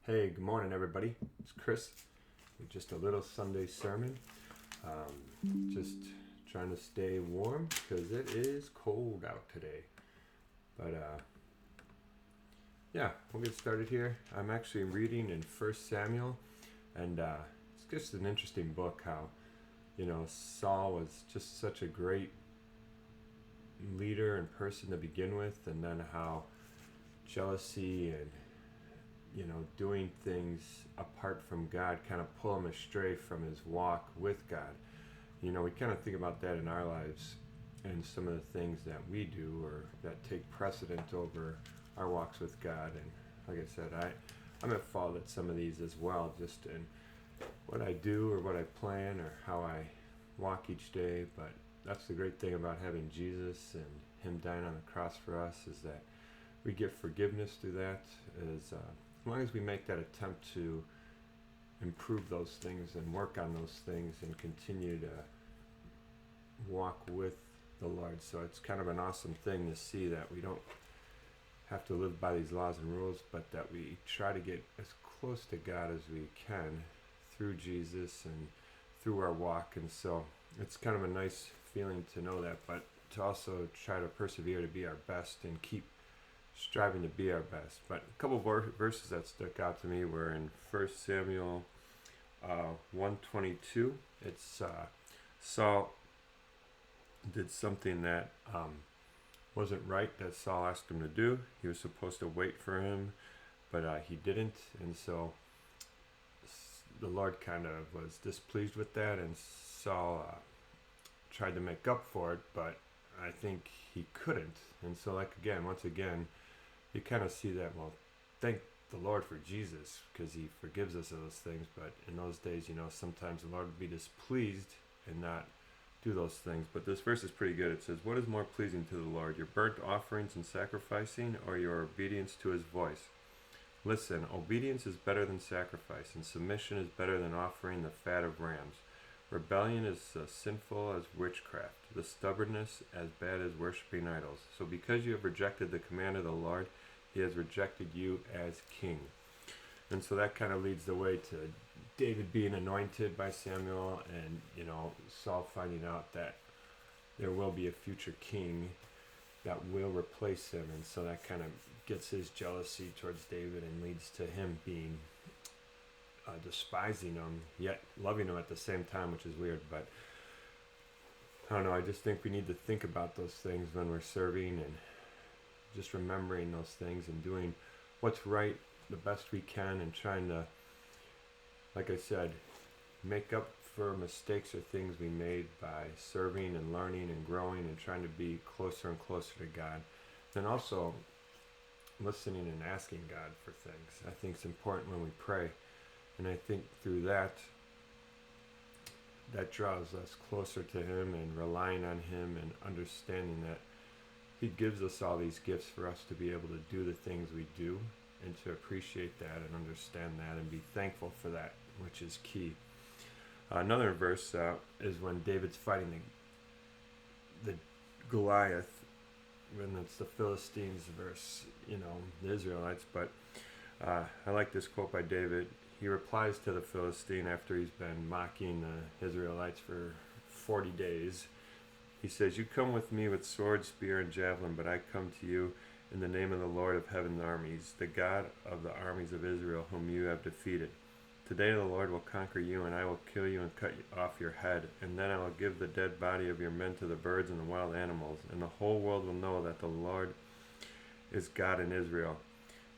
Hey, good morning, everybody. It's Chris with just a little Sunday sermon. Just trying to stay warm because it is cold out today. But yeah, we'll get started here. I'm actually reading in First Samuel, and it's just an interesting book. How Saul was just such a great leader and person to begin with, and then how jealousy and doing things apart from God kind of pull him astray from his walk with God. We kind of think about that in our lives and some of the things that we do or that take precedent over our walks with God. And like I said, I'm at fault at some of these as well, just in what I do or what I plan or how I walk each day. But that's the great thing about having Jesus and him dying on the cross for us, is that we get forgiveness through that. As long as we make that attempt to improve those things and work on those things and continue to walk with the Lord. So it's kind of an awesome thing to see that we don't have to live by these laws and rules, but that we try to get as close to God as we can through Jesus and through our walk. And so it's kind of a nice feeling to know that, but to also try to persevere to be our best and keep striving to be our best. But a couple of verses that stuck out to me were in 1 Samuel 1:22. It's Saul did something that wasn't right that Saul asked him to do. He was supposed to wait for him, but he didn't, and so the Lord kind of was displeased with that, and Saul tried to make up for it, but I think he couldn't. And so, once again, you kind of see that, well, thank the Lord for Jesus because he forgives us of those things. But in those days, sometimes the Lord would be displeased and not do those things. But this verse is pretty good. It says, "What is more pleasing to the Lord, your burnt offerings and sacrificing, or your obedience to his voice? Listen, obedience is better than sacrifice, and submission is better than offering the fat of rams. Rebellion is as sinful as witchcraft, the stubbornness as bad as worshiping idols. So because you have rejected the command of the Lord, he has rejected you as king." And so that kind of leads the way to David being anointed by Samuel, and Saul finding out that there will be a future king that will replace him. And so that kind of gets his jealousy towards David and leads to him being despising him, yet loving him at the same time, which is weird. But I don't know, I just think we need to think about those things when we're serving, and just remembering those things and doing what's right the best we can, and trying to, like I said, make up for mistakes or things we made by serving and learning and growing and trying to be closer and closer to God. And also listening and asking God for things. I think it's important when we pray. And I think through that draws us closer to him and relying on him and understanding that he gives us all these gifts for us to be able to do the things we do, and to appreciate that and understand that and be thankful for that, which is key. Another verse is when David's fighting the Goliath, when it's the Philistines versus the Israelites. But I like this quote by David. He replies to the Philistine after he's been mocking the Israelites for 40 days. He says, "You come with me with sword, spear, and javelin, but I come to you in the name of the Lord of heaven's armies, the God of the armies of Israel, whom you have defeated. Today the Lord will conquer you, and I will kill you and cut off your head, and then I will give the dead body of your men to the birds and the wild animals, and the whole world will know that the Lord is God in Israel.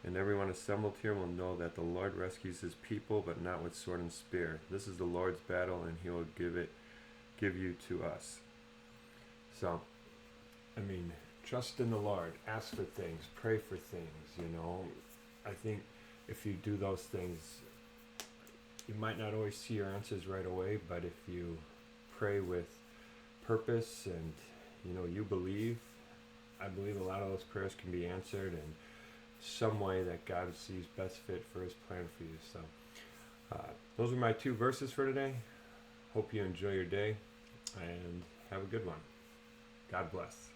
And everyone assembled here will know that the Lord rescues his people, but not with sword and spear. This is the Lord's battle, and he will give you to us." So, trust in the Lord, ask for things, pray for things. I think if you do those things, you might not always see your answers right away, but if you pray with purpose and you believe, I believe a lot of those prayers can be answered in some way that God sees best fit for his plan for you. So those are my 2 verses for today. Hope you enjoy your day and have a good one. God bless.